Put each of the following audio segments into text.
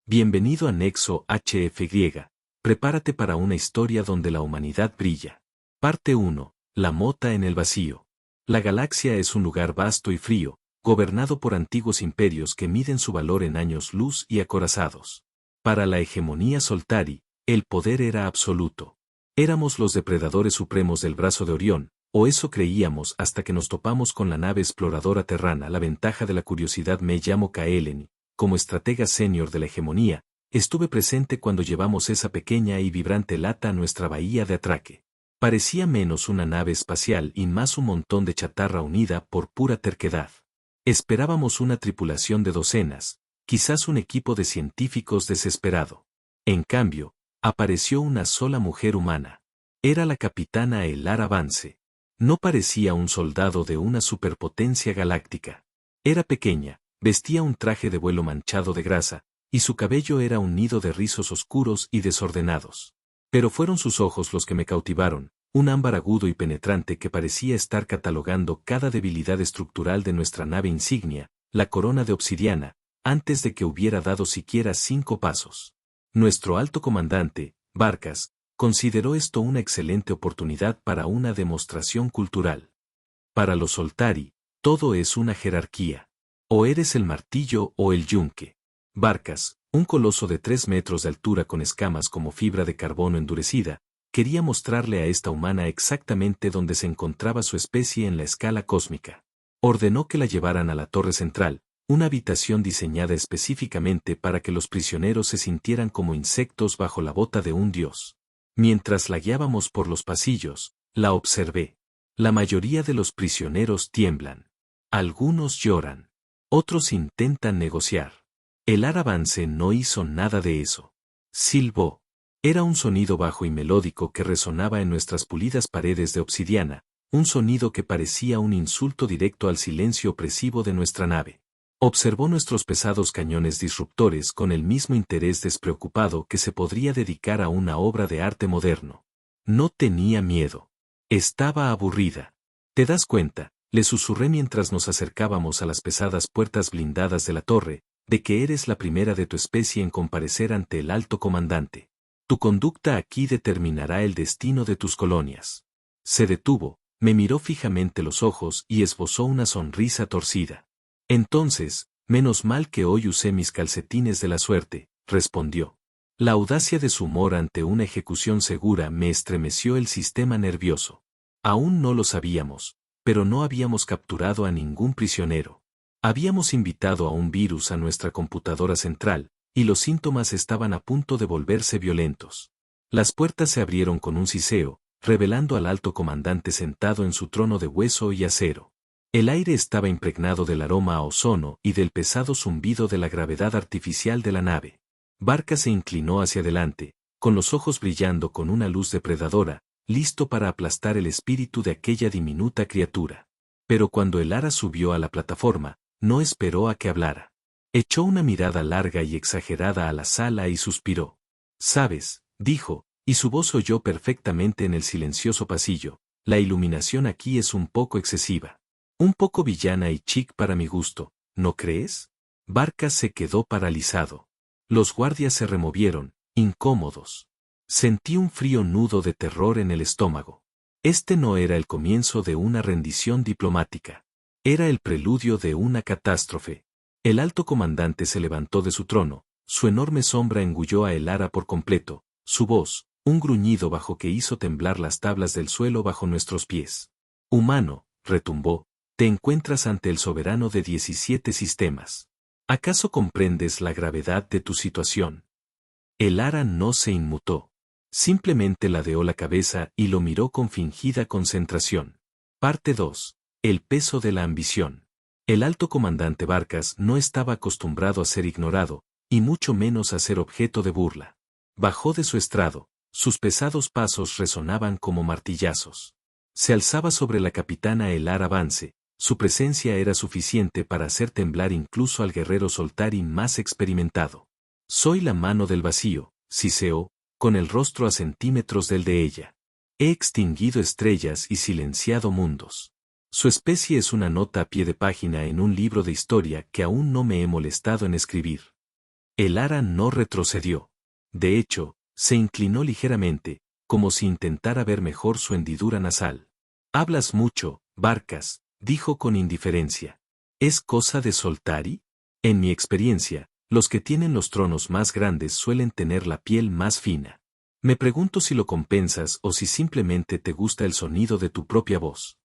Bienvenido a Nexo HFY. Prepárate para una historia donde la humanidad brilla. Parte 1. La mota en el vacío. La galaxia es un lugar vasto y frío, gobernado por antiguos imperios que miden su valor en años luz y acorazados. Para la hegemonía Soltari, el poder era absoluto. Éramos los depredadores supremos del brazo de Orión, o eso creíamos hasta que nos topamos con la nave exploradora terrana. La ventaja de la curiosidad. Me llamo Kaeleni. Como estratega senior de la hegemonía, estuve presente cuando llevamos esa pequeña y vibrante lata a nuestra bahía de atraque. Parecía menos una nave espacial y más un montón de chatarra unida por pura terquedad. Esperábamos una tripulación de docenas, quizás un equipo de científicos desesperado. En cambio, apareció una sola mujer humana. Era la capitana Elara Vance. No parecía un soldado de una superpotencia galáctica. Era pequeña. Vestía un traje de vuelo manchado de grasa, y su cabello era un nido de rizos oscuros y desordenados. Pero fueron sus ojos los que me cautivaron, un ámbar agudo y penetrante que parecía estar catalogando cada debilidad estructural de nuestra nave insignia, la corona de obsidiana, antes de que hubiera dado siquiera 5 pasos. Nuestro alto comandante, Barcas, consideró esto una excelente oportunidad para una demostración cultural. Para los Soltari, todo es una jerarquía. O eres el martillo o el yunque. Barcas, un coloso de 3 metros de altura con escamas como fibra de carbono endurecida, quería mostrarle a esta humana exactamente dónde se encontraba su especie en la escala cósmica. Ordenó que la llevaran a la torre central, una habitación diseñada específicamente para que los prisioneros se sintieran como insectos bajo la bota de un dios. Mientras la guiábamos por los pasillos, la observé. La mayoría de los prisioneros tiemblan. Algunos lloran. Otros intentan negociar. Elara Vance no hizo nada de eso. Silbó. Era un sonido bajo y melódico que resonaba en nuestras pulidas paredes de obsidiana, un sonido que parecía un insulto directo al silencio opresivo de nuestra nave. Observó nuestros pesados cañones disruptores con el mismo interés despreocupado que se podría dedicar a una obra de arte moderno. No tenía miedo. Estaba aburrida. ¿Te das cuenta? Le susurré mientras nos acercábamos a las pesadas puertas blindadas de la torre, de que eres la primera de tu especie en comparecer ante el alto comandante. Tu conducta aquí determinará el destino de tus colonias. Se detuvo, me miró fijamente los ojos y esbozó una sonrisa torcida. Entonces, menos mal que hoy usé mis calcetines de la suerte, respondió. La audacia de su humor ante una ejecución segura me estremeció el sistema nervioso. Aún no lo sabíamos, pero no habíamos capturado a ningún prisionero. Habíamos invitado a un virus a nuestra computadora central, y los síntomas estaban a punto de volverse violentos. Las puertas se abrieron con un siseo, revelando al alto comandante sentado en su trono de hueso y acero. El aire estaba impregnado del aroma a ozono y del pesado zumbido de la gravedad artificial de la nave. Barca se inclinó hacia adelante, con los ojos brillando con una luz depredadora, listo para aplastar el espíritu de aquella diminuta criatura. Pero cuando Elara subió a la plataforma, no esperó a que hablara. Echó una mirada larga y exagerada a la sala y suspiró. «Sabes», dijo, y su voz se oyó perfectamente en el silencioso pasillo, «la iluminación aquí es un poco excesiva. Un poco villana y chic para mi gusto, ¿no crees?» Barca se quedó paralizado. Los guardias se removieron, incómodos. Sentí un frío nudo de terror en el estómago. Este no era el comienzo de una rendición diplomática. Era el preludio de una catástrofe. El alto comandante se levantó de su trono, su enorme sombra engulló a Elara por completo, su voz, un gruñido bajo que hizo temblar las tablas del suelo bajo nuestros pies. «Humano», retumbó, «te encuentras ante el soberano de 17 sistemas. ¿Acaso comprendes la gravedad de tu situación?» Elara no se inmutó. Simplemente ladeó la cabeza y lo miró con fingida concentración. Parte 2. El peso de la ambición. El alto comandante Barcas no estaba acostumbrado a ser ignorado, y mucho menos a ser objeto de burla. Bajó de su estrado, sus pesados pasos resonaban como martillazos. Se alzaba sobre la capitana Elara Vance, su presencia era suficiente para hacer temblar incluso al guerrero Soltari más experimentado. «Soy la mano del vacío», siseó, con el rostro a centímetros del de ella. «He extinguido estrellas y silenciado mundos. Su especie es una nota a pie de página en un libro de historia que aún no me he molestado en escribir. El ara no retrocedió. De hecho, se inclinó ligeramente, como si intentara ver mejor su hendidura nasal. «Hablas mucho, Barcas», dijo con indiferencia. «¿Es cosa de Soltari? En mi experiencia, los que tienen los tronos más grandes suelen tener la piel más fina. Me pregunto si lo compensas o si simplemente te gusta el sonido de tu propia voz».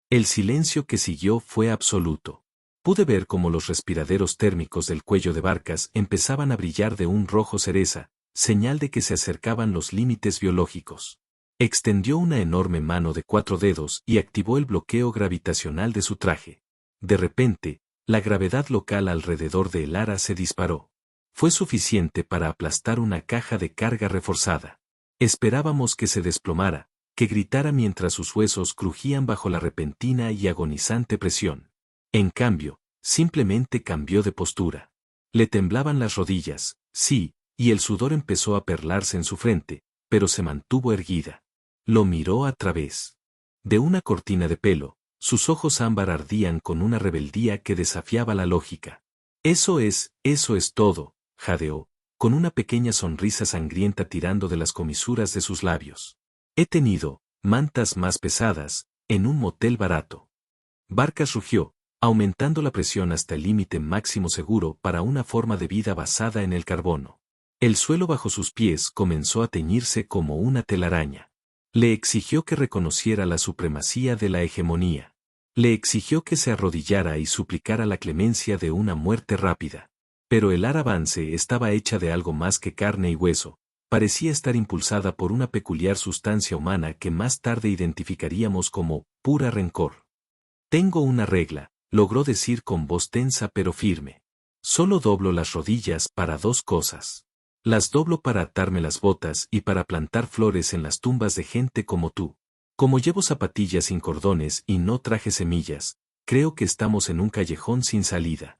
El silencio que siguió fue absoluto. Pude ver cómo los respiraderos térmicos del cuello de Barcas empezaban a brillar de un rojo cereza, señal de que se acercaban los límites biológicos. Extendió una enorme mano de 4 dedos y activó el bloqueo gravitacional de su traje. De repente, la gravedad local alrededor de el ara se disparó. Fue suficiente para aplastar una caja de carga reforzada. Esperábamos que se desplomara, que gritara mientras sus huesos crujían bajo la repentina y agonizante presión. En cambio, simplemente cambió de postura. Le temblaban las rodillas, sí, y el sudor empezó a perlarse en su frente, pero se mantuvo erguida. Lo miró a través de una cortina de pelo, sus ojos ámbar ardían con una rebeldía que desafiaba la lógica. Eso es todo», jadeó, con una pequeña sonrisa sangrienta tirando de las comisuras de sus labios. «He tenido mantas más pesadas, en un motel barato». Barcas rugió, aumentando la presión hasta el límite máximo seguro para una forma de vida basada en el carbono. El suelo bajo sus pies comenzó a teñirse como una telaraña. Le exigió que reconociera la supremacía de la hegemonía. Le exigió que se arrodillara y suplicara la clemencia de una muerte rápida. Pero el avance estaba hecha de algo más que carne y hueso. Parecía estar impulsada por una peculiar sustancia humana que más tarde identificaríamos como pura rencor. «Tengo una regla», logró decir con voz tensa pero firme. «Solo doblo las rodillas para 2 cosas. Las doblo para atarme las botas y para plantar flores en las tumbas de gente como tú. Como llevo zapatillas sin cordones y no traje semillas, creo que estamos en un callejón sin salida».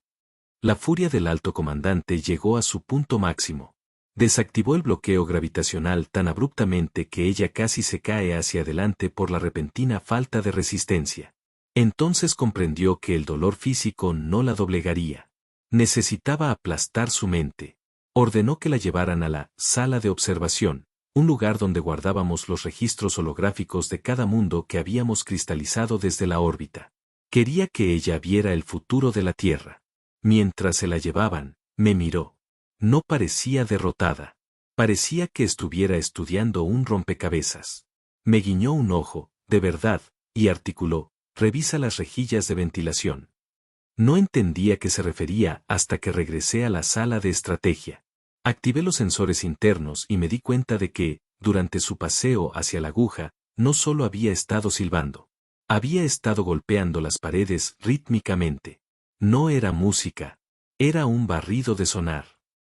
La furia del alto comandante llegó a su punto máximo. Desactivó el bloqueo gravitacional tan abruptamente que ella casi se cae hacia adelante por la repentina falta de resistencia. Entonces comprendió que el dolor físico no la doblegaría. Necesitaba aplastar su mente. Ordenó que la llevaran a la sala de observación, un lugar donde guardábamos los registros holográficos de cada mundo que habíamos cristalizado desde la órbita. Quería que ella viera el futuro de la Tierra. Mientras se la llevaban, me miró. No parecía derrotada. Parecía que estuviera estudiando un rompecabezas. Me guiñó un ojo, de verdad, y articuló: «Revisa las rejillas de ventilación». No entendía a qué se refería hasta que regresé a la sala de estrategia. Activé los sensores internos y me di cuenta de que, durante su paseo hacia la aguja, no solo había estado silbando. Había estado golpeando las paredes rítmicamente. No era música. Era un barrido de sonar.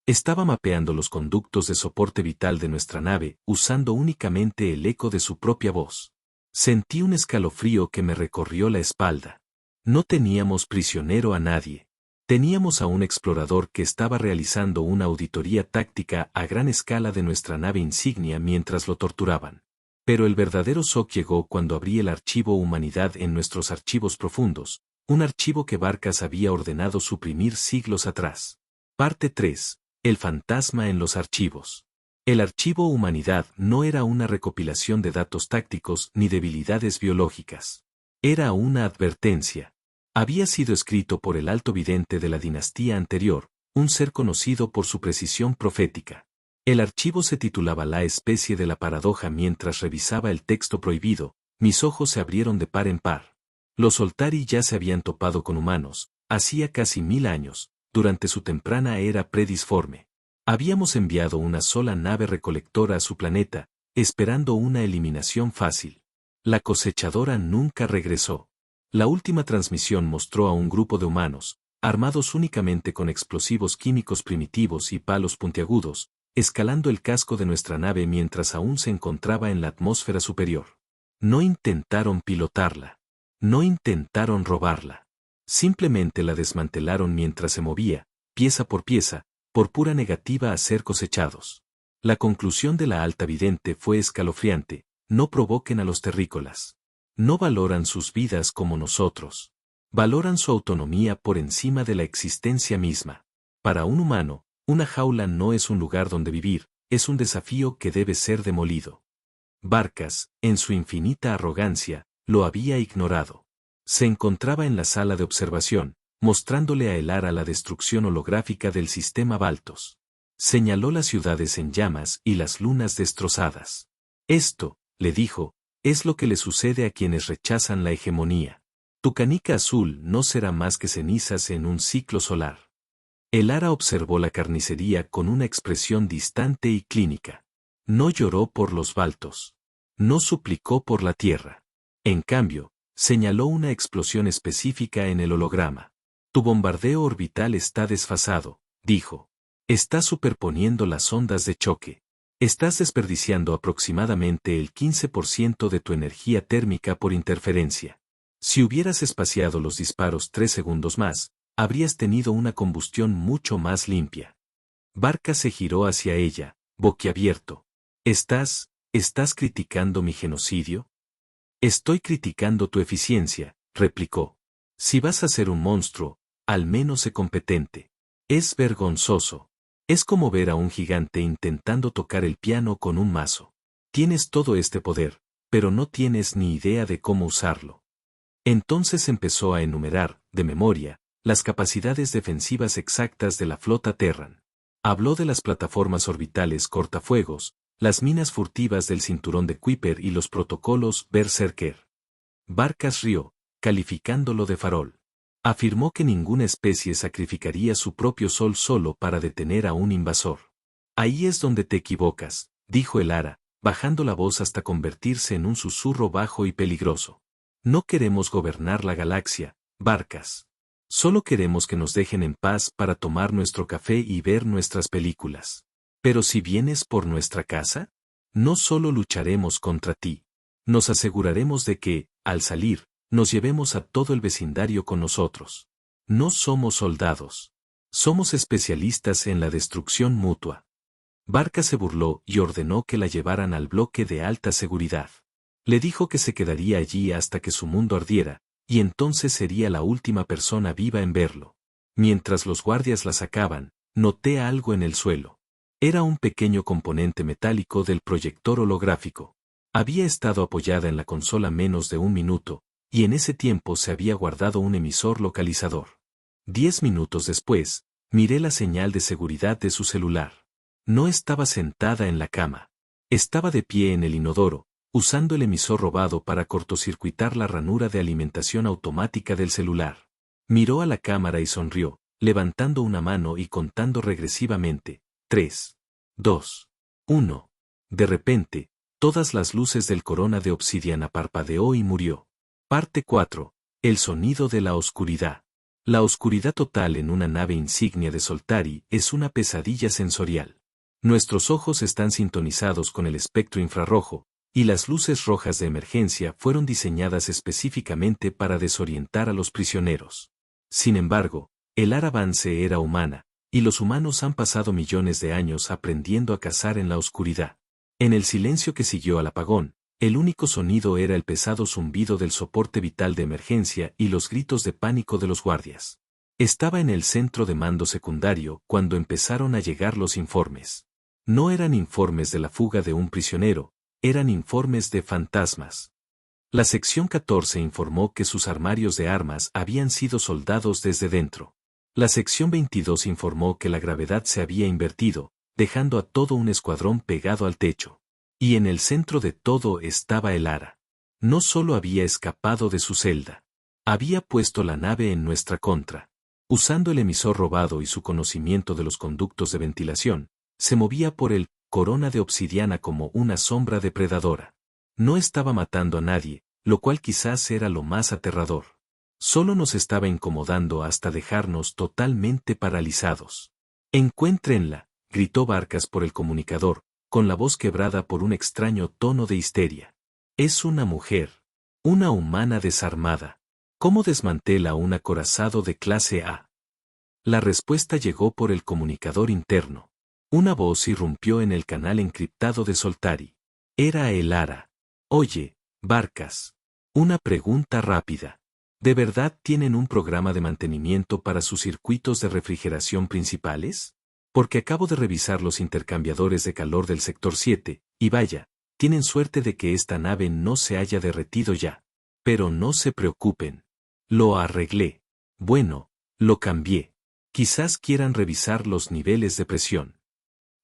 Estaba mapeando los conductos de soporte vital de nuestra nave, usando únicamente el eco de su propia voz. Sentí un escalofrío que me recorrió la espalda. No teníamos prisionero a nadie. Teníamos a un explorador que estaba realizando una auditoría táctica a gran escala de nuestra nave insignia mientras lo torturaban. Pero el verdadero shock llegó cuando abrí el archivo Humanidad en nuestros archivos profundos, un archivo que Barcas había ordenado suprimir siglos atrás. Parte 3. El fantasma en los archivos. El archivo Humanidad no era una recopilación de datos tácticos ni debilidades biológicas. Era una advertencia. Había sido escrito por el alto vidente de la dinastía anterior, un ser conocido por su precisión profética. El archivo se titulaba La especie de la paradoja. Mientras revisaba el texto prohibido, mis ojos se abrieron de par en par. Los Soltari ya se habían topado con humanos, hacía casi 1000 años, durante su temprana era predisforme. Habíamos enviado una sola nave recolectora a su planeta, esperando una eliminación fácil. La cosechadora nunca regresó. La última transmisión mostró a un grupo de humanos, armados únicamente con explosivos químicos primitivos y palos puntiagudos, escalando el casco de nuestra nave mientras aún se encontraba en la atmósfera superior. No intentaron pilotarla. No intentaron robarla. Simplemente la desmantelaron mientras se movía, pieza por pieza, por pura negativa a ser cosechados. La conclusión de la alta vidente fue escalofriante: no provoquen a los terrícolas. No valoran sus vidas como nosotros. Valoran su autonomía por encima de la existencia misma. Para un humano, Una jaula no es un lugar donde vivir, es un desafío que debe ser demolido. Barcas, en su infinita arrogancia, lo había ignorado. Se encontraba en la sala de observación, mostrándole a Elara la destrucción holográfica del sistema Baltos. Señaló las ciudades en llamas y las lunas destrozadas. Esto, le dijo, es lo que le sucede a quienes rechazan la hegemonía. Tu canica azul no será más que cenizas en un ciclo solar. Elara observó la carnicería con una expresión distante y clínica. No lloró por los Baltos. No suplicó por la tierra. En cambio, señaló una explosión específica en el holograma. Tu bombardeo orbital está desfasado, dijo. Estás superponiendo las ondas de choque. Estás desperdiciando aproximadamente el 15% de tu energía térmica por interferencia. Si hubieras espaciado los disparos 3 segundos más, habrías tenido una combustión mucho más limpia. Barca se giró hacia ella, boquiabierto. ¿Estás criticando mi genocidio? Estoy criticando tu eficiencia, replicó. Si vas a ser un monstruo, al menos sé competente. Es vergonzoso. Es como ver a un gigante intentando tocar el piano con un mazo. Tienes todo este poder, pero no tienes ni idea de cómo usarlo. Entonces empezó a enumerar, de memoria, las capacidades defensivas exactas de la flota Terran. Habló de las plataformas orbitales cortafuegos, las minas furtivas del cinturón de Kuiper y los protocolos Berserker. Barcas rió, calificándolo de farol. Afirmó que ninguna especie sacrificaría su propio sol solo para detener a un invasor. Ahí es donde te equivocas, dijo Elara, bajando la voz hasta convertirse en un susurro bajo y peligroso. No queremos gobernar la galaxia, Barcas. Solo queremos que nos dejen en paz para tomar nuestro café y ver nuestras películas. Pero si vienes por nuestra casa, no solo lucharemos contra ti. Nos aseguraremos de que, al salir, nos llevemos a todo el vecindario con nosotros. No somos soldados. Somos especialistas en la destrucción mutua. Barca se burló y ordenó que la llevaran al bloque de alta seguridad. Le dijo que se quedaría allí hasta que su mundo ardiera, y entonces sería la última persona viva en verlo. Mientras los guardias la sacaban, noté algo en el suelo. Era un pequeño componente metálico del proyector holográfico. Había estado apoyada en la consola menos de un minuto, y en ese tiempo se había guardado un emisor localizador. 10 minutos después, miré la señal de seguridad de su celular. No estaba sentada en la cama. Estaba de pie en el inodoro, usando el emisor robado para cortocircuitar la ranura de alimentación automática del celular. Miró a la cámara y sonrió, levantando una mano y contando regresivamente. 3, 2, 1. De repente, todas las luces del corona de obsidiana parpadeó y murió. Parte 4. El sonido de la oscuridad. La oscuridad total en una nave insignia de Soltari es una pesadilla sensorial. Nuestros ojos están sintonizados con el espectro infrarrojo, y las luces rojas de emergencia fueron diseñadas específicamente para desorientar a los prisioneros. Sin embargo, el avance era humana, y los humanos han pasado millones de años aprendiendo a cazar en la oscuridad. En el silencio que siguió al apagón, el único sonido era el pesado zumbido del soporte vital de emergencia y los gritos de pánico de los guardias. Estaba en el centro de mando secundario cuando empezaron a llegar los informes. No eran informes de la fuga de un prisionero, eran informes de fantasmas. La sección 14 informó que sus armarios de armas habían sido soldados desde dentro. La sección 22 informó que la gravedad se había invertido, dejando a todo un escuadrón pegado al techo. Y en el centro de todo estaba Elara. No solo había escapado de su celda, había puesto la nave en nuestra contra. Usando el emisor robado y su conocimiento de los conductos de ventilación, se movía por el corona de obsidiana como una sombra depredadora. No estaba matando a nadie, lo cual quizás era lo más aterrador. Solo nos estaba incomodando hasta dejarnos totalmente paralizados. Encuéntrenla, gritó Barcas por el comunicador, con la voz quebrada por un extraño tono de histeria. Es una mujer. Una humana desarmada. ¿Cómo desmantela un acorazado de clase A? La respuesta llegó por el comunicador interno. Una voz irrumpió en el canal encriptado de Soltari. Era Elara. Oye, Barcas. Una pregunta rápida. ¿De verdad tienen un programa de mantenimiento para sus circuitos de refrigeración principales? Porque acabo de revisar los intercambiadores de calor del sector 7, y vaya, tienen suerte de que esta nave no se haya derretido ya. Pero no se preocupen. Lo arreglé. Bueno, lo cambié. Quizás quieran revisar los niveles de presión.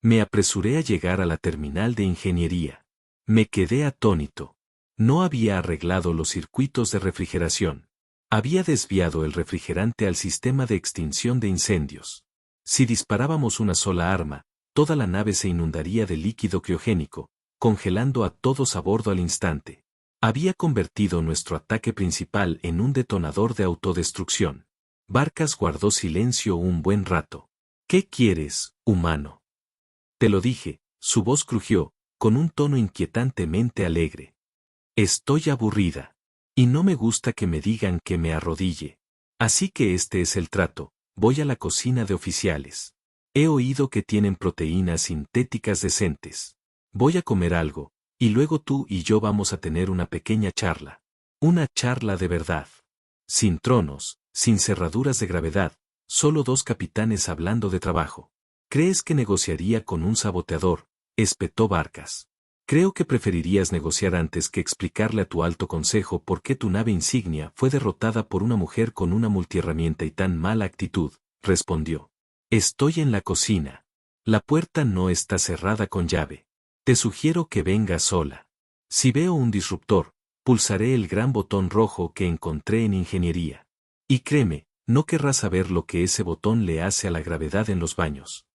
Me apresuré a llegar a la terminal de ingeniería. Me quedé atónito. No había arreglado los circuitos de refrigeración. Había desviado el refrigerante al sistema de extinción de incendios. Si disparábamos una sola arma, toda la nave se inundaría de líquido criogénico, congelando a todos a bordo al instante. Había convertido nuestro ataque principal en un detonador de autodestrucción. Barcas guardó silencio un buen rato. ¿Qué quieres, humano? Te lo dije, su voz crujió, con un tono inquietantemente alegre. Estoy aburrida. Y no me gusta que me digan que me arrodille. Así que este es el trato, voy a la cocina de oficiales. He oído que tienen proteínas sintéticas decentes. Voy a comer algo, y luego tú y yo vamos a tener una pequeña charla. Una charla de verdad. Sin tronos, sin cerraduras de gravedad, solo dos capitanes hablando de trabajo. ¿Crees que negociaría con un saboteador?, espetó Barcas. Creo que preferirías negociar antes que explicarle a tu alto consejo por qué tu nave insignia fue derrotada por una mujer con una multiherramienta y tan mala actitud, respondió. Estoy en la cocina. La puerta no está cerrada con llave. Te sugiero que vengas sola. Si veo un disruptor, pulsaré el gran botón rojo que encontré en ingeniería. Y créeme, no querrás saber lo que ese botón le hace a la gravedad en los baños.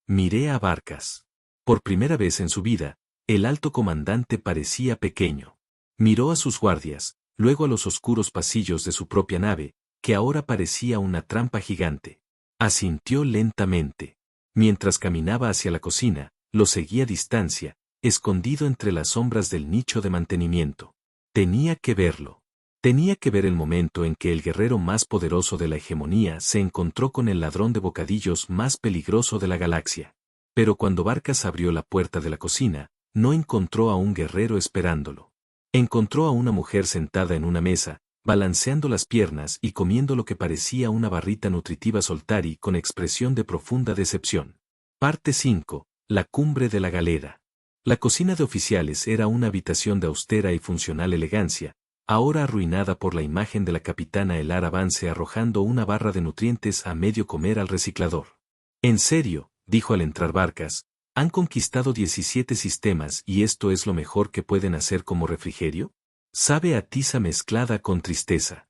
Miré a Barcas. Por primera vez en su vida, el alto comandante parecía pequeño. Miró a sus guardias, luego a los oscuros pasillos de su propia nave, que ahora parecía una trampa gigante. Asintió lentamente. Mientras caminaba hacia la cocina, lo seguía a distancia, escondido entre las sombras del nicho de mantenimiento. Tenía que verlo. Tenía que ver el momento en que el guerrero más poderoso de la hegemonía se encontró con el ladrón de bocadillos más peligroso de la galaxia. Pero cuando Barcas abrió la puerta de la cocina, no encontró a un guerrero esperándolo. Encontró a una mujer sentada en una mesa, balanceando las piernas y comiendo lo que parecía una barrita nutritiva Soltari con expresión de profunda decepción. Parte 5. La cumbre de la galera. La cocina de oficiales era una habitación de austera y funcional elegancia, ahora arruinada por la imagen de la capitana Elara Vance arrojando una barra de nutrientes a medio comer al reciclador. En serio, dijo al entrar Barcas, ¿han conquistado 17 sistemas y esto es lo mejor que pueden hacer como refrigerio? Sabe a tiza mezclada con tristeza.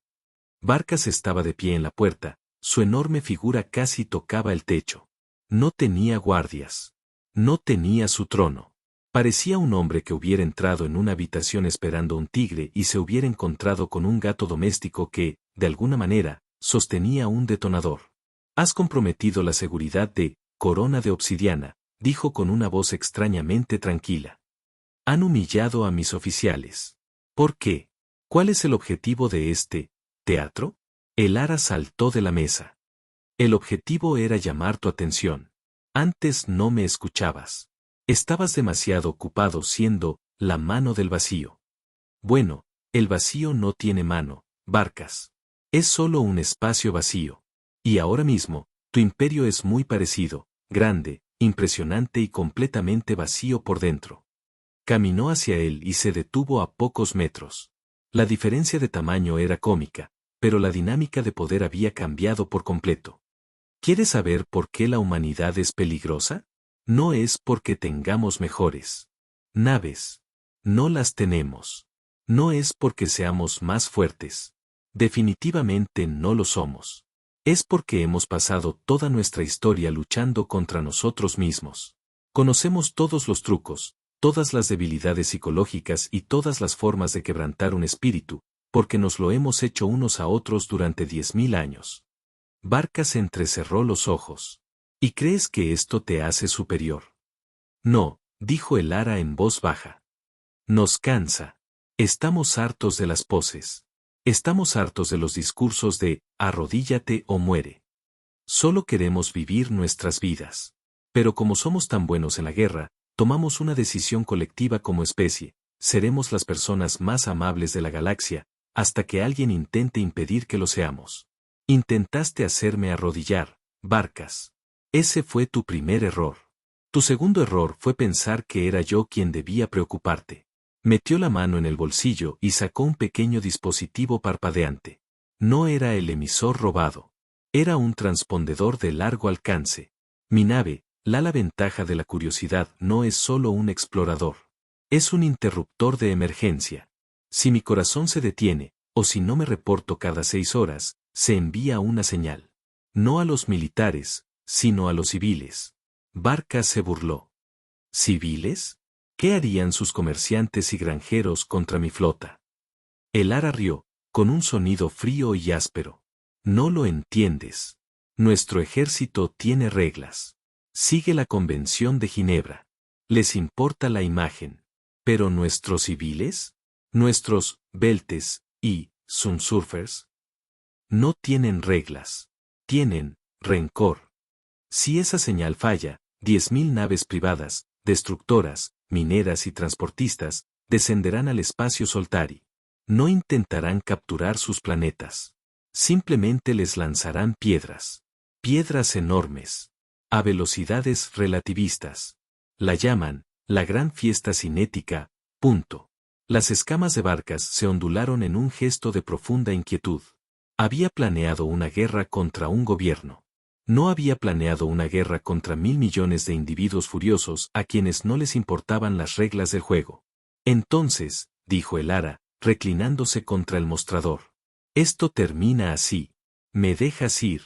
Barcas estaba de pie en la puerta, su enorme figura casi tocaba el techo. No tenía guardias. No tenía su trono. Parecía un hombre que hubiera entrado en una habitación esperando un tigre y se hubiera encontrado con un gato doméstico que, de alguna manera, sostenía un detonador. Has comprometido la seguridad de Corona de Obsidiana, dijo con una voz extrañamente tranquila. Han humillado a mis oficiales. ¿Por qué? ¿Cuál es el objetivo de este teatro? Elara saltó de la mesa. El objetivo era llamar tu atención. Antes no me escuchabas. Estabas demasiado ocupado siendo la mano del vacío. Bueno, el vacío no tiene mano, Barcas. Es solo un espacio vacío. Y ahora mismo, tu imperio es muy parecido, grande, impresionante y completamente vacío por dentro. Caminó hacia él y se detuvo a pocos metros. La diferencia de tamaño era cómica, pero la dinámica de poder había cambiado por completo. ¿Quieres saber por qué la humanidad es peligrosa? No es porque tengamos mejores naves. No las tenemos. No es porque seamos más fuertes. Definitivamente no lo somos. Es porque hemos pasado toda nuestra historia luchando contra nosotros mismos. Conocemos todos los trucos, todas las debilidades psicológicas y todas las formas de quebrantar un espíritu, porque nos lo hemos hecho unos a otros durante 10.000 años. Barcas entrecerró los ojos. ¿Y crees que esto te hace superior? No, dijo Elara en voz baja. Nos cansa. Estamos hartos de las poses. Estamos hartos de los discursos de arrodíllate o muere. Solo queremos vivir nuestras vidas. Pero como somos tan buenos en la guerra, tomamos una decisión colectiva como especie, seremos las personas más amables de la galaxia, hasta que alguien intente impedir que lo seamos. Intentaste hacerme arrodillar, Barcas. Ese fue tu primer error. Tu segundo error fue pensar que era yo quien debía preocuparte. Metió la mano en el bolsillo y sacó un pequeño dispositivo parpadeante. No era el emisor robado. Era un transpondedor de largo alcance. Mi nave, la ventaja de la curiosidad no es solo un explorador. Es un interruptor de emergencia. Si mi corazón se detiene, o si no me reporto cada 6 horas, se envía una señal. No a los militares, sino a los civiles. Barkas se burló. ¿Civiles? ¿Qué harían sus comerciantes y granjeros contra mi flota? El ara rió, con un sonido frío y áspero. No lo entiendes. Nuestro ejército tiene reglas. Sigue la Convención de Ginebra. Les importa la imagen. ¿Pero nuestros civiles? Nuestros beltes y sunsurfers no tienen reglas. Tienen rencor. Si esa señal falla, 10.000 naves privadas, destructoras, mineras y transportistas, descenderán al espacio Soltari. No intentarán capturar sus planetas. Simplemente les lanzarán piedras. Piedras enormes. A velocidades relativistas. La llaman, la gran fiesta cinética, punto. Las escamas de Barkas se ondularon en un gesto de profunda inquietud. Había planeado una guerra contra un gobierno. No había planeado una guerra contra 1.000 millones de individuos furiosos a quienes no les importaban las reglas del juego. Entonces, dijo el ara, reclinándose contra el mostrador. Esto termina así. Me dejas ir.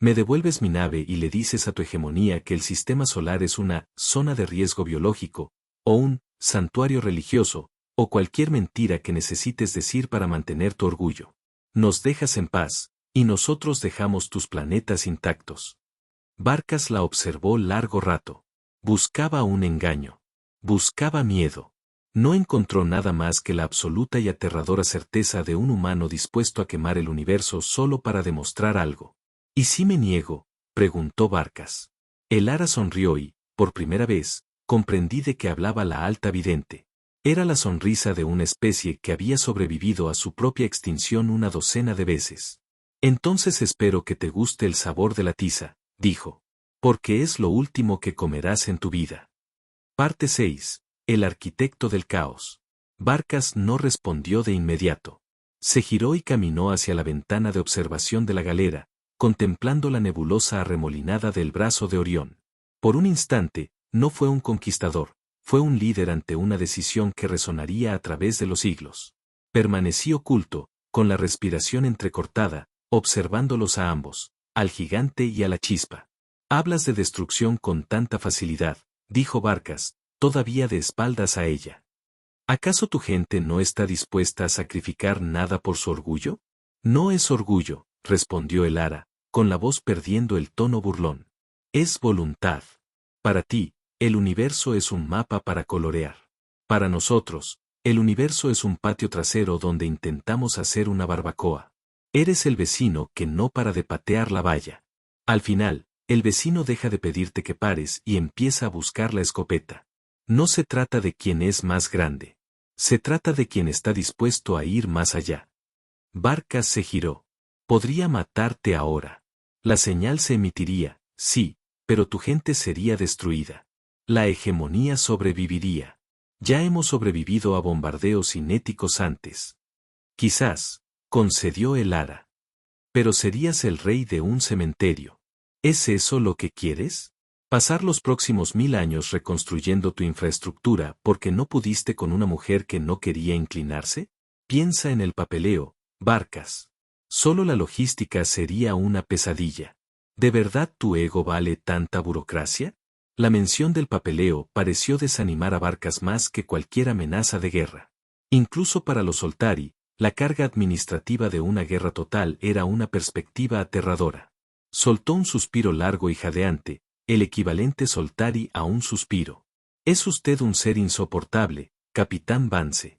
Me devuelves mi nave y le dices a tu hegemonía que el sistema solar es una zona de riesgo biológico, o un santuario religioso, o cualquier mentira que necesites decir para mantener tu orgullo. Nos dejas en paz, y nosotros dejamos tus planetas intactos. Barkas la observó largo rato. Buscaba un engaño. Buscaba miedo. No encontró nada más que la absoluta y aterradora certeza de un humano dispuesto a quemar el universo solo para demostrar algo. ¿Y si me niego?, preguntó Barkas. El ara sonrió y, por primera vez, comprendí de qué hablaba la alta vidente. Era la sonrisa de una especie que había sobrevivido a su propia extinción una docena de veces. Entonces espero que te guste el sabor de la tiza, dijo. Porque es lo último que comerás en tu vida. Parte 6. El arquitecto del caos. Barkas no respondió de inmediato. Se giró y caminó hacia la ventana de observación de la galera, contemplando la nebulosa arremolinada del brazo de Orión. Por un instante, no fue un conquistador, fue un líder ante una decisión que resonaría a través de los siglos. Permanecí oculto, con la respiración entrecortada, observándolos a ambos, al gigante y a la chispa. Hablas de destrucción con tanta facilidad, dijo Barkas, todavía de espaldas a ella. ¿Acaso tu gente no está dispuesta a sacrificar nada por su orgullo? No es orgullo, respondió el ara, con la voz perdiendo el tono burlón. Es voluntad. Para ti, el universo es un mapa para colorear. Para nosotros, el universo es un patio trasero donde intentamos hacer una barbacoa. Eres el vecino que no para de patear la valla. Al final, el vecino deja de pedirte que pares y empieza a buscar la escopeta. No se trata de quién es más grande. Se trata de quien está dispuesto a ir más allá. Barkas se giró. Podría matarte ahora. La señal se emitiría, sí, pero tu gente sería destruida. La hegemonía sobreviviría. Ya hemos sobrevivido a bombardeos cinéticos antes. Quizás, concedió el ara. Pero serías el rey de un cementerio. ¿Es eso lo que quieres? ¿Pasar los próximos 1000 años reconstruyendo tu infraestructura porque no pudiste con una mujer que no quería inclinarse? Piensa en el papeleo, Barkas. Solo la logística sería una pesadilla. ¿De verdad tu ego vale tanta burocracia? La mención del papeleo pareció desanimar a Barkas más que cualquier amenaza de guerra. Incluso para los Soltari, la carga administrativa de una guerra total era una perspectiva aterradora. Soltó un suspiro largo y jadeante, el equivalente Soltari a un suspiro. Es usted un ser insoportable, Capitán Vance.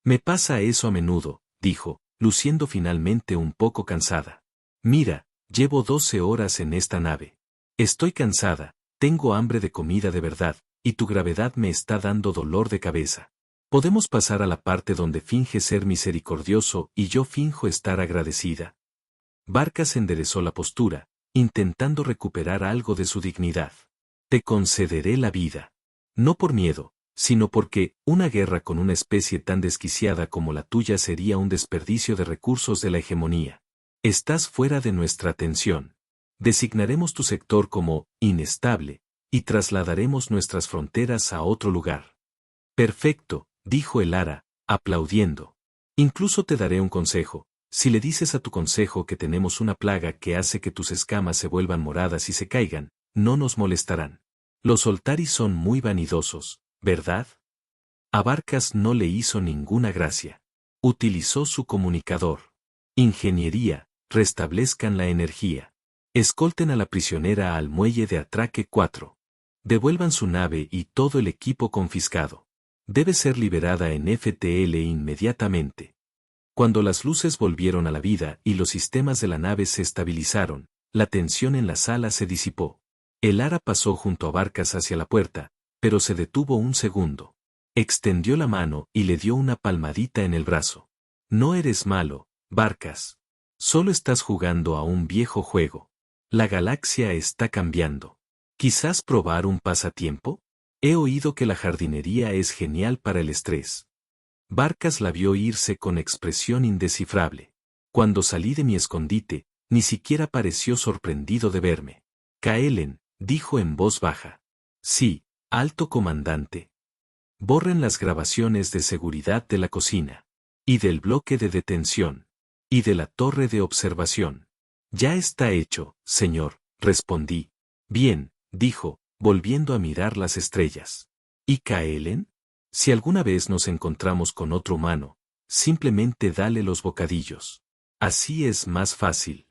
Me pasa eso a menudo, dijo, luciendo finalmente un poco cansada. Mira, llevo 12 horas en esta nave. Estoy cansada, tengo hambre de comida de verdad, y tu gravedad me está dando dolor de cabeza. ¿Podemos pasar a la parte donde finge ser misericordioso y yo finjo estar agradecida? Barkas enderezó la postura, intentando recuperar algo de su dignidad. Te concederé la vida. No por miedo, sino porque una guerra con una especie tan desquiciada como la tuya sería un desperdicio de recursos de la hegemonía. Estás fuera de nuestra atención. Designaremos tu sector como inestable y trasladaremos nuestras fronteras a otro lugar. Perfecto, dijo el ara, aplaudiendo. Incluso te daré un consejo. Si le dices a tu consejo que tenemos una plaga que hace que tus escamas se vuelvan moradas y se caigan, no nos molestarán. Los Soltari son muy vanidosos, ¿verdad? A Barcas no le hizo ninguna gracia. Utilizó su comunicador. Ingeniería, restablezcan la energía. Escolten a la prisionera al muelle de atraque 4. Devuelvan su nave y todo el equipo confiscado. Debe ser liberada en FTL inmediatamente. Cuando las luces volvieron a la vida y los sistemas de la nave se estabilizaron, la tensión en la sala se disipó. El ara pasó junto a Barcas hacia la puerta, pero se detuvo un segundo. Extendió la mano y le dio una palmadita en el brazo. No eres malo, Barcas. Solo estás jugando a un viejo juego. La galaxia está cambiando. ¿Quizás probar un pasatiempo? He oído que la jardinería es genial para el estrés. Barcas la vio irse con expresión indescifrable. Cuando salí de mi escondite, ni siquiera pareció sorprendido de verme. Kaelen, dijo en voz baja. Sí, alto comandante. Borren las grabaciones de seguridad de la cocina. Y del bloque de detención. Y de la torre de observación. Ya está hecho, señor, respondí. Bien, dijo, volviendo a mirar las estrellas. ¿Y Kaelen? Si alguna vez nos encontramos con otro humano, simplemente dale los bocadillos. Así es más fácil.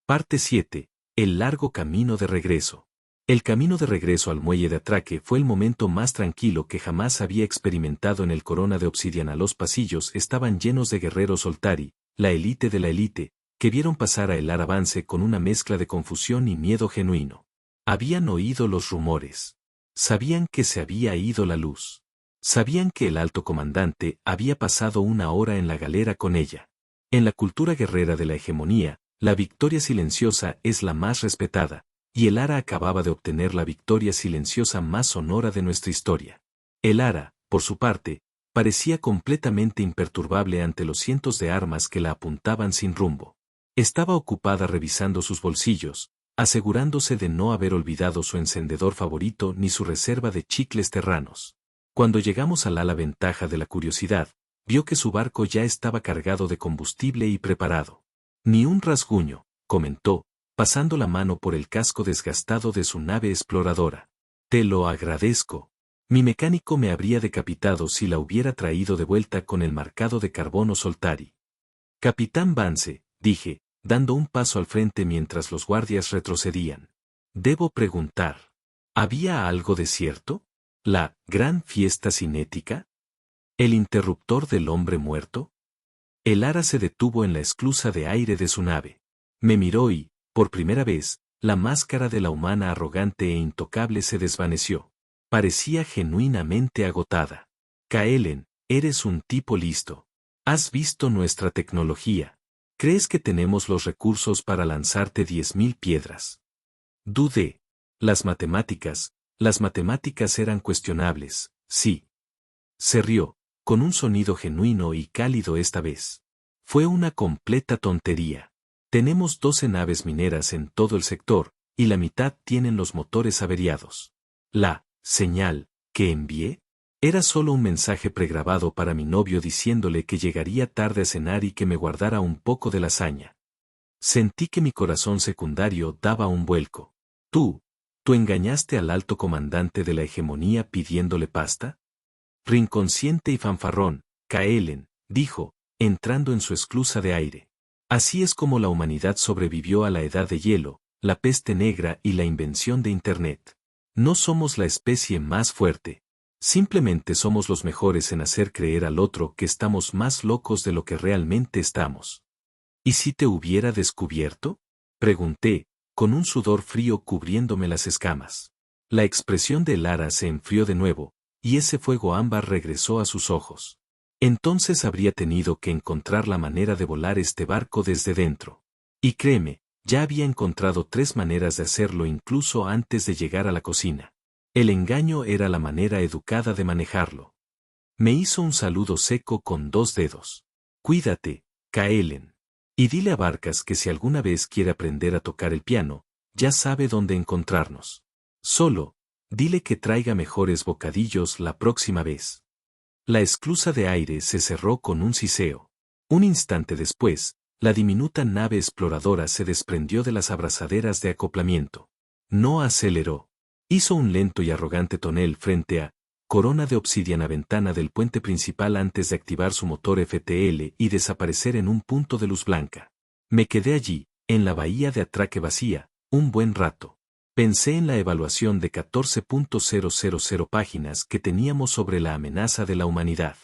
Parte 7. El largo camino de regreso. El camino de regreso al muelle de atraque fue el momento más tranquilo que jamás había experimentado en el Corona de Obsidiana. Los pasillos estaban llenos de guerreros Soltari, la élite de la élite, que vieron pasar a el avance con una mezcla de confusión y miedo genuino. Habían oído los rumores. Sabían que se había ido la luz. Sabían que el alto comandante había pasado una hora en la galera con ella. En la cultura guerrera de la hegemonía, la victoria silenciosa es la más respetada, y el ara acababa de obtener la victoria silenciosa más sonora de nuestra historia. El ara, por su parte, parecía completamente imperturbable ante los cientos de armas que la apuntaban sin rumbo. Estaba ocupada revisando sus bolsillos, asegurándose de no haber olvidado su encendedor favorito ni su reserva de chicles terranos. Cuando llegamos al ala ventaja de la curiosidad, vio que su barco ya estaba cargado de combustible y preparado. Ni un rasguño, comentó, pasando la mano por el casco desgastado de su nave exploradora. Te lo agradezco. Mi mecánico me habría decapitado si la hubiera traído de vuelta con el marcado de carbono Soltari. Capitán Vance, dije, dando un paso al frente mientras los guardias retrocedían. Debo preguntar. ¿Había algo de cierto? ¿La gran fiesta cinética? ¿El interruptor del hombre muerto? El ara se detuvo en la esclusa de aire de su nave. Me miró y, por primera vez, la máscara de la humana arrogante e intocable se desvaneció. Parecía genuinamente agotada. Kaelen, eres un tipo listo. Has visto nuestra tecnología. ¿Crees que tenemos los recursos para lanzarte 10.000 piedras? Dudé. Las matemáticas eran cuestionables, sí. Se rió, con un sonido genuino y cálido esta vez. Fue una completa tontería. Tenemos 12 naves mineras en todo el sector, y la mitad tienen los motores averiados. La señal que envié era solo un mensaje pregrabado para mi novio diciéndole que llegaría tarde a cenar y que me guardara un poco de lasaña. Sentí que mi corazón secundario daba un vuelco. ¿Tú engañaste al alto comandante de la hegemonía pidiéndole pasta? Rinconsciente y fanfarrón, Kaelen, dijo, entrando en su esclusa de aire. Así es como la humanidad sobrevivió a la edad de hielo, la peste negra y la invención de Internet. No somos la especie más fuerte. Simplemente somos los mejores en hacer creer al otro que estamos más locos de lo que realmente estamos. ¿Y si te hubiera descubierto? Pregunté, con un sudor frío cubriéndome las escamas. La expresión de Lara se enfrió de nuevo, y ese fuego ámbar regresó a sus ojos. Entonces habría tenido que encontrar la manera de volar este barco desde dentro. Y créeme, Ya había encontrado 3 maneras de hacerlo incluso antes de llegar a la cocina. El engaño era la manera educada de manejarlo. Me hizo un saludo seco con 2 dedos. Cuídate, Kaelen. Y dile a Barkas que si alguna vez quiere aprender a tocar el piano, ya sabe dónde encontrarnos. Solo, dile que traiga mejores bocadillos la próxima vez. La esclusa de aire se cerró con un siseo. Un instante después, la diminuta nave exploradora se desprendió de las abrazaderas de acoplamiento. No aceleró. Hizo un lento y arrogante tonel frente a corona de obsidiana ventana del puente principal antes de activar su motor FTL y desaparecer en un punto de luz blanca. Me quedé allí, en la bahía de atraque vacía, un buen rato. Pensé en la evaluación de 14.000 páginas que teníamos sobre la amenaza de la humanidad.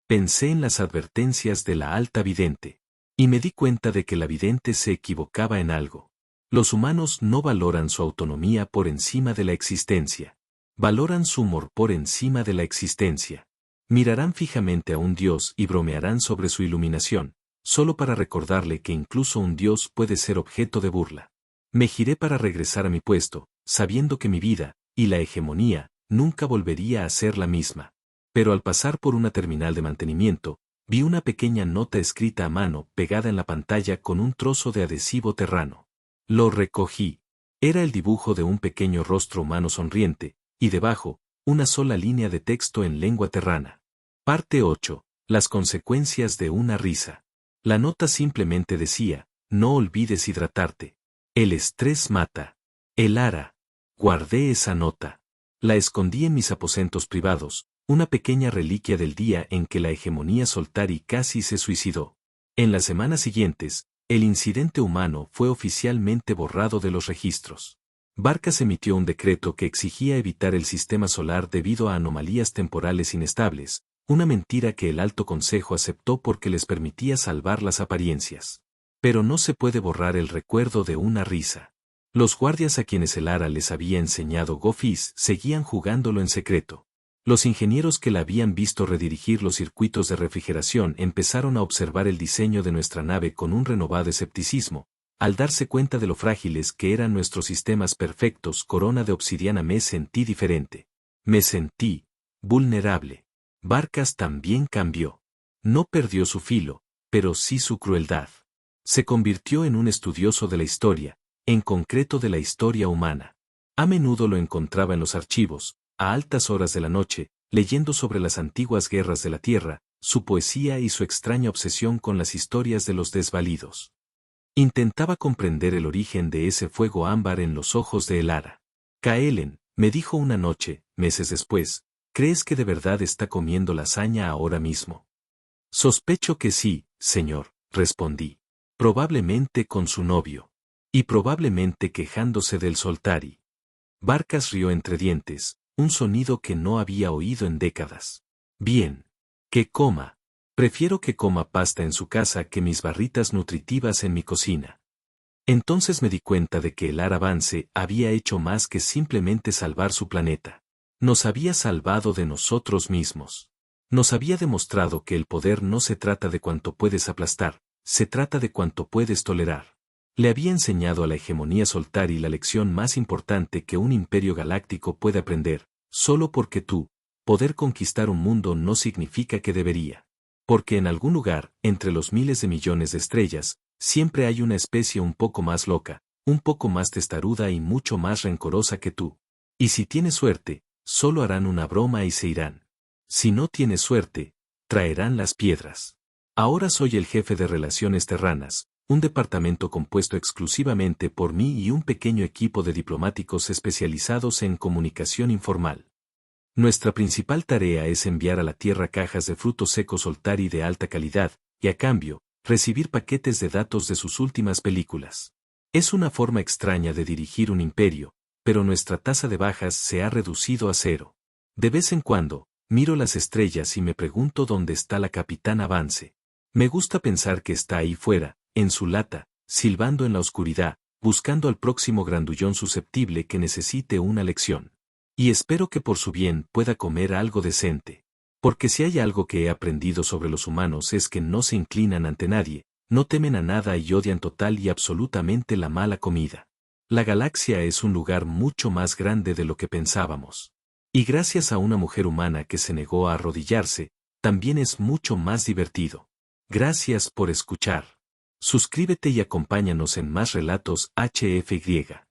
Pensé en las advertencias de la alta vidente. Y me di cuenta de que la vidente se equivocaba en algo. Los humanos no valoran su autonomía por encima de la existencia. Valoran su humor por encima de la existencia. Mirarán fijamente a un dios y bromearán sobre su iluminación, solo para recordarle que incluso un dios puede ser objeto de burla. Me giré para regresar a mi puesto, sabiendo que mi vida, y la hegemonía, nunca volvería a ser la misma. Pero al pasar por una terminal de mantenimiento, vi una pequeña nota escrita a mano pegada en la pantalla con un trozo de adhesivo terrano. Lo recogí. Era el dibujo de un pequeño rostro humano sonriente, y debajo, una sola línea de texto en lengua terrana. Parte 8. Las consecuencias de una risa. La nota simplemente decía, no olvides hidratarte. El estrés mata. El ara. Guardé esa nota. La escondí en mis aposentos privados, una pequeña reliquia del día en que la hegemonía Soltari casi se suicidó. En las semanas siguientes, el incidente humano fue oficialmente borrado de los registros. Barkas emitió un decreto que exigía evitar el sistema solar debido a anomalías temporales inestables, una mentira que el Alto Consejo aceptó porque les permitía salvar las apariencias. Pero no se puede borrar el recuerdo de una risa. Los guardias a quienes el Ara les había enseñado Gofis seguían jugándolo en secreto. Los ingenieros que la habían visto redirigir los circuitos de refrigeración empezaron a observar el diseño de nuestra nave con un renovado escepticismo. Al darse cuenta de lo frágiles que eran nuestros sistemas perfectos, corona de obsidiana, me sentí diferente. Me sentí vulnerable. Barkas también cambió. No perdió su filo, pero sí su crueldad. Se convirtió en un estudioso de la historia, en concreto de la historia humana. A menudo lo encontraba en los archivos, a altas horas de la noche, leyendo sobre las antiguas guerras de la Tierra, su poesía y su extraña obsesión con las historias de los desvalidos. Intentaba comprender el origen de ese fuego ámbar en los ojos de Elara. Kaelen, me dijo una noche, meses después, ¿crees que de verdad está comiendo lasaña ahora mismo? Sospecho que sí, señor, respondí. Probablemente con su novio. Y probablemente quejándose del Soltari. Barkas rió entre dientes, un sonido que no había oído en décadas. Bien. Que coma. Prefiero que coma pasta en su casa que mis barritas nutritivas en mi cocina. Entonces me di cuenta de que el Avance había hecho más que simplemente salvar su planeta. Nos había salvado de nosotros mismos. Nos había demostrado que el poder no se trata de cuánto puedes aplastar, se trata de cuánto puedes tolerar. Le había enseñado a la hegemonía Soltari la lección más importante que un imperio galáctico puede aprender, solo porque poder conquistar un mundo no significa que debería. Porque en algún lugar, entre los miles de millones de estrellas, siempre hay una especie un poco más loca, un poco más testaruda y mucho más rencorosa que tú. Y si tienes suerte, solo harán una broma y se irán. Si no tienes suerte, traerán las piedras. Ahora soy el jefe de Relaciones Terranas, un departamento compuesto exclusivamente por mí y un pequeño equipo de diplomáticos especializados en comunicación informal. Nuestra principal tarea es enviar a la Tierra cajas de frutos secos Soltari de alta calidad, y a cambio, recibir paquetes de datos de sus últimas películas. Es una forma extraña de dirigir un imperio, pero nuestra tasa de bajas se ha reducido a 0. De vez en cuando, miro las estrellas y me pregunto dónde está la Capitana Avance. Me gusta pensar que está ahí fuera, en su lata, silbando en la oscuridad, buscando al próximo grandullón susceptible que necesite una lección. Y espero que por su bien pueda comer algo decente. Porque si hay algo que he aprendido sobre los humanos es que no se inclinan ante nadie, No temen a nada y odian total y absolutamente la mala comida. La galaxia es un lugar mucho más grande de lo que pensábamos. Y gracias a una mujer humana que se negó a arrodillarse, también es mucho más divertido. Gracias por escuchar. Suscríbete y acompáñanos en más relatos HFY.